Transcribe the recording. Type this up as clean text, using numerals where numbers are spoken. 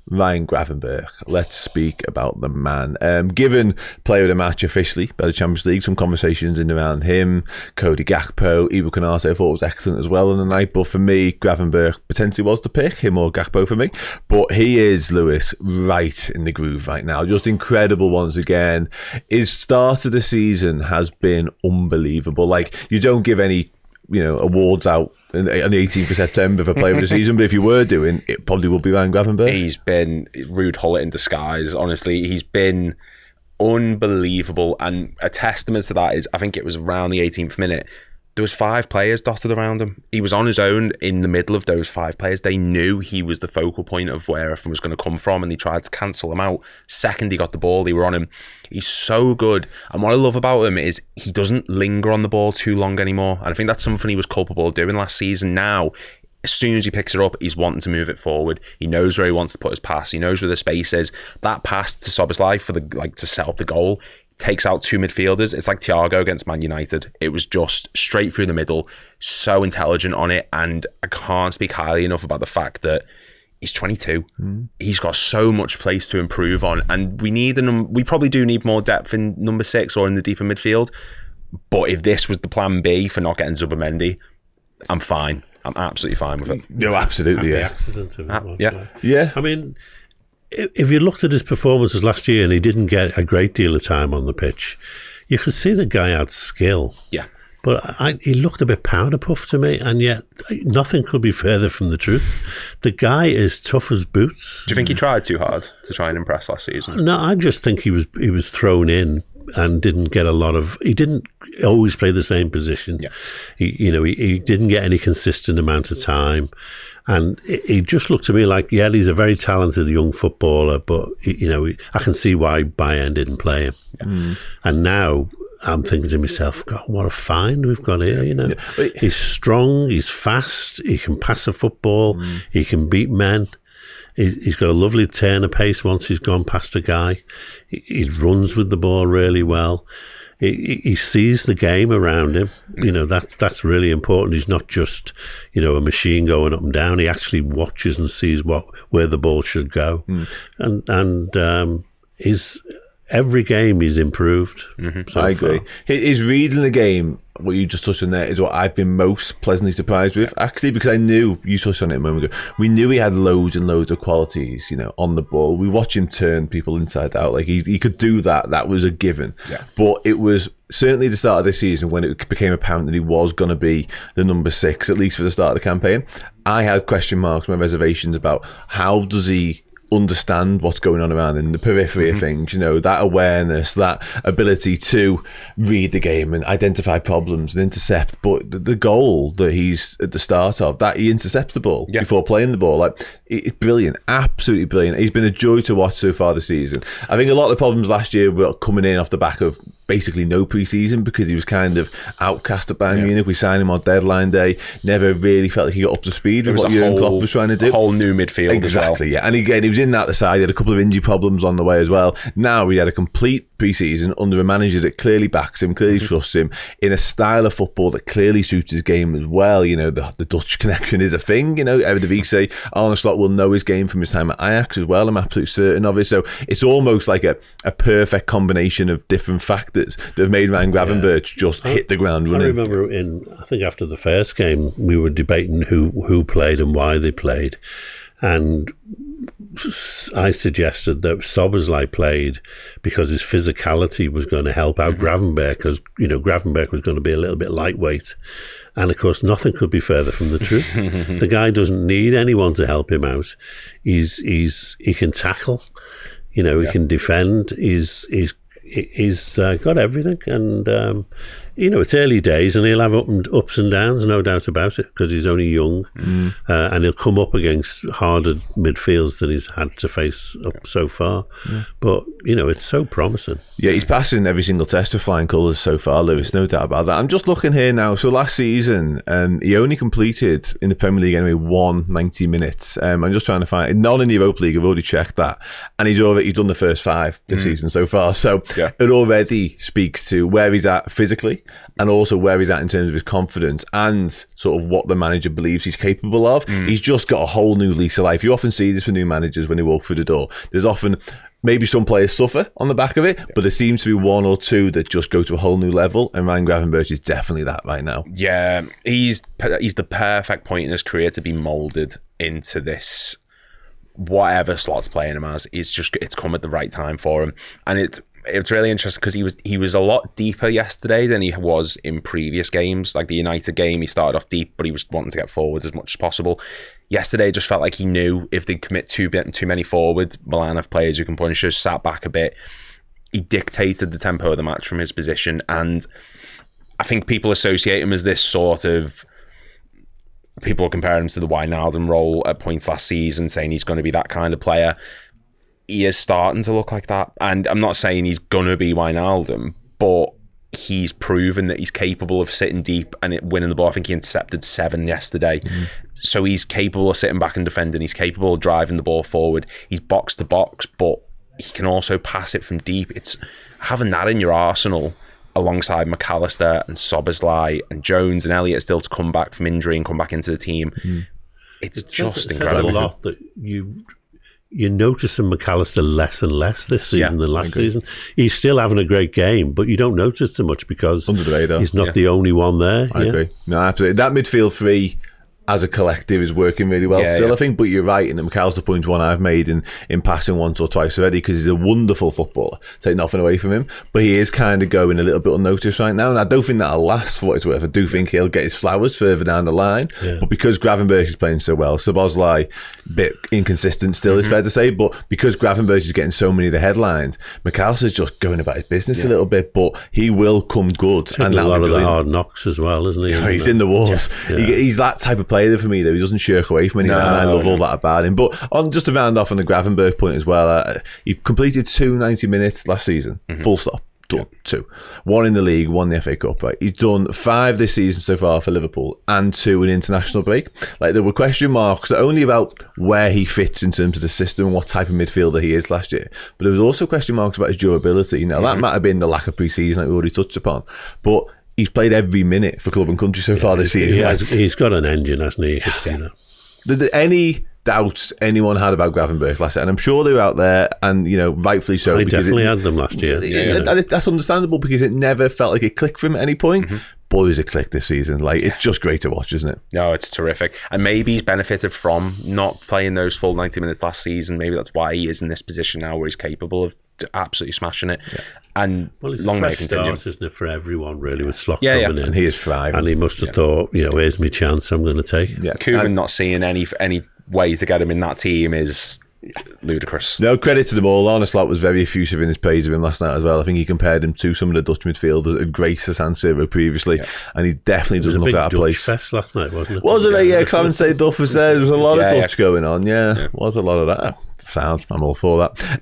Ryan Gravenberch. Let's speak about the man. Given player of the match officially by the Champions League, some conversations in and around him, Cody Gakpo, Ibu Konate I thought was excellent as well on the night, but for me, Gravenberch potentially was the pick, him or Gakpo for me. But he is, Lewis, right in the groove right now. Just incredible once again. His start of the season has been unbelievable. Like, you don't give any awards out on the 18th of September for player of the season, but if you were doing, it probably would be Ryan Gravenberch. He's been Ruud Gullit in disguise. Honestly, he's been unbelievable, and a testament to that is, I think it was around the 18th minute, there was 5 players dotted around him. He was on his own in the middle of those 5 players. They knew he was the focal point of where everything was going to come from, and they tried to cancel him out. Second he got the ball, they were on him. He's so good. And what I love about him is he doesn't linger on the ball too long anymore. And I think that's something he was culpable of doing last season. Now, as soon as he picks it up, he's wanting to move it forward. He knows where he wants to put his pass. He knows where the space is. That pass to Szoboszlai to set up the goal takes out 2 midfielders. It's like Thiago against Man United. It was just straight through the middle, so intelligent on it, and I can't speak highly enough about the fact that he's 22. He's got so much place to improve on, and we probably do need more depth in number 6 or in the deeper midfield. But if this was the plan B for not getting Zubimendi, I'm fine. I'm absolutely fine with it. No, absolutely, yeah. Accident of it. Yeah. I mean, if you looked at his performances last year and he didn't get a great deal of time on the pitch, you could see the guy had skill. Yeah. But he looked a bit powder puff to me, and yet nothing could be further from the truth. The guy is tough as boots. Do you think he tried too hard to try and impress last season? No, I just think he was thrown in and didn't get a lot of. He didn't always play the same position. Yeah. He didn't get any consistent amount of time. And he just looked to me like, yeah, he's a very talented young footballer, but I can see why Bayern didn't play him. Yeah. And now I'm thinking to myself, God, what a find we've got here. He's strong, he's fast, he can pass a football, he can beat men. He's got a lovely turn of pace once he's gone past a guy. He runs with the ball really well. He sees the game around him. That's really important. He's not just, a machine going up and down. He actually watches and sees where the ball should go. And every game he's improved. So I agree. His reading the game, what you just touched on there, is what I've been most pleasantly surprised with, actually, because I knew, you touched on it a moment ago, we knew he had loads and loads of qualities, on the ball. We watch him turn people inside out. Like, he could do that. That was a given. Yeah. But it was certainly the start of this season when it became apparent that he was going to be the number 6, at least for the start of the campaign. I had question marks, my reservations about how does he understand what's going on around in the periphery of things, that awareness, that ability to read the game and identify problems and intercept. But the goal that he's at the start of, that he intercepts the ball before playing the ball, like, it's brilliant, absolutely brilliant. He's been a joy to watch so far this season. I think a lot of the problems last year were coming in off the back of basically no pre-season, because he was kind of outcast at Bayern Munich. We signed him on deadline day, never really felt like he got up to speed with what Jurgen Klopp was trying to do. A whole new midfield exactly, as well. And again, he was in that the side. He had a couple of injury problems on the way as well. Now we had a complete pre-season under a manager that clearly backs him, clearly trusts him, in a style of football that clearly suits his game as well. The Dutch connection is a thing. Eredivisie, Arne Slot will know his game from his time at Ajax as well. I'm absolutely certain of it. So it's almost like a perfect combination of different factors that have made Ryan Gravenberch just hit the ground running. I remember I think after the first game, we were debating who played and why they played. And I suggested that Szoboszlai played because his physicality was going to help out Gravenberch, because Gravenberch was going to be a little bit lightweight, and of course nothing could be further from the truth. The guy doesn't need anyone to help him out. He can tackle, he can defend. He's got everything, and it's early days, and he'll have ups and downs, no doubt about it, because he's only young, and he'll come up against harder midfields than he's had to face up so far. But it's so promising. Yeah, he's passing every single test with flying colours so far, Lewis, no doubt about that. I'm just looking here now. So last season, he only completed in the Premier League anyway 90 minutes. I'm just trying to find none in the Europa League. I've already checked that, and he's done the first 5 this season so far. So it already speaks to where he's at physically. and also where he's at in terms of his confidence and sort of what the manager believes he's capable of, he's just got a whole new lease of life. You often see this with new managers when they walk through the door. There's often maybe some players suffer on the back of it, but there seems to be one or two that just go to a whole new level, and Ryan Gravenberch is definitely that right now. Yeah, he's the perfect point in his career to be moulded into this. Whatever slots playing him as, it's come at the right time for him, and it's really interesting because he was a lot deeper yesterday than he was in previous games. Like the United game, he started off deep, but he was wanting to get forward as much as possible. Yesterday, it just felt like he knew if they commit too many forward, Milan have players who can punch, just sat back a bit. He dictated the tempo of the match from his position, and I think people associate him as this sort of. People are comparing him to the Wijnaldum role at points last season, saying he's going to be that kind of player. He is starting to look like that. And I'm not saying he's going to be Wijnaldum, but he's proven that he's capable of sitting deep and winning the ball. I think he intercepted 7 yesterday. So he's capable of sitting back and defending. He's capable of driving the ball forward. He's box to box, but he can also pass it from deep. It's having that in your arsenal alongside McAllister and Szoboszlai and Jones and Elliott still to come back from injury and come back into the team. It's just incredible. It's a lot that you're noticing McAllister less and less this season than last season. He's still having a great game, but you don't notice so much because under the radar. He's not the only one there. I agree. No, absolutely. That midfield three as a collective is working really well still, I think, but you're right, and the McAllister point's one I've made in passing once or twice already, because he's a wonderful footballer, take nothing away from him, but he is kind of going a little bit unnoticed right now, and I don't think that'll last for what it's worth. I do think he'll get his flowers further down the line, but because Gravenberch is playing so well, Szoboszlai, a bit inconsistent still, it's fair to say, but because Gravenberch is getting so many of the headlines, McAllister's just going about his business a little bit, but he will come good. And a lot of the hard knocks as well, isn't he? He's in the wars. He's that type of player for me, though. He doesn't shirk away from anything, and I love all that about him. But just to round off on the Gravenberch point as well, he completed 2 90 minutes last season, full stop. Done. 2. 1 in the league, 1 in the FA Cup, right? He's done 5 this season so far for Liverpool and 2 in international break. Like, there were question marks not only about where he fits in terms of the system and what type of midfielder he is last year, but there was also question marks about his durability. Now, that might have been the lack of pre-season, like we already touched upon, but he's played every minute for club and country so far this season. He's got an engine, hasn't he? You can see that. Did there any doubts anyone had about Gravenberch last year? And I'm sure they were out there, and rightfully so. I definitely had them last year. That's understandable, because it never felt like it clicked for him at any point. Boy, it clicked this season. Like, it's just great to watch, isn't it? No, it's terrific. And maybe he's benefited from not playing those full 90 minutes last season. Maybe that's why he is in this position now where he's capable of absolutely smashing it. And it's long a may fresh continue. start, isn't it, for everyone, really, with Slock coming in. And he is thriving. And he must have thought, here's my chance, I'm going to take it. Koeman not seeing any way to get him in that team is ludicrous. No, credit to them all. Arne Slot was very effusive in his praise of him last night as well. I think he compared him to some of the Dutch midfielders at Grace to San Siro previously, and he definitely doesn't look out of place. It was a big Dutch fest last night, wasn't it? Was it? Yeah, Clarence Duff was there. There was a lot of Dutch going on. Yeah, was a lot of that. Sound. I'm all for that.